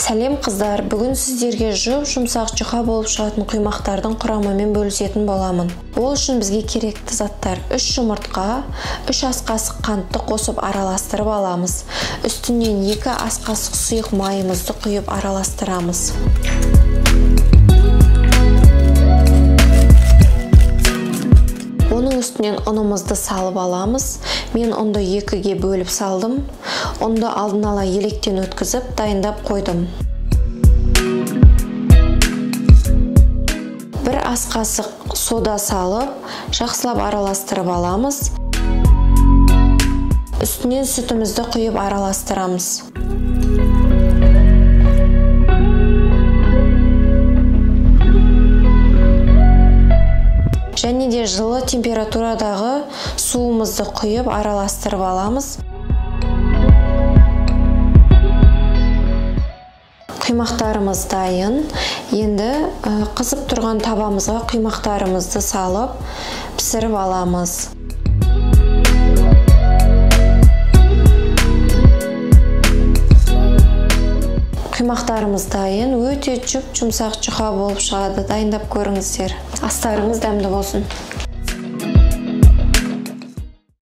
Сәлем қыздар, бүгін сіздерге жұмсақ жұқа болып шығатын құймақтардың құрамымен бөлісетін боламын. Ол үшін бізге керекті заттар: 3 жұмыртқа, 3 ас қасық қантты қосып араластырып аламыз. Үстінен 2 ас қасық сұйық майымызды құйып араластырамыз. Оның үстінен ұнымызды салып аламыз. Мен ұнды 2-ге бөліп салдым. Ұнды алдын ала електен өткізіп, дайындап қойдым. 1 ас қасық сода салып, жақсылап араластырып аламыз. Үстінен сүтімізді құйып араластырамыз. Және де жылы температурадағы суымызды құйып араластырып аламыз. Құймақтарымыз дайын. Енді қызып тұрған табамызға құймақтарымызды салып, пісіріп аламыз. Құймақтарымыз дайын, өте жұмсақ жұқа болып шығады. Дайындап көріңіздер. Астарыңыз дәмді болсын.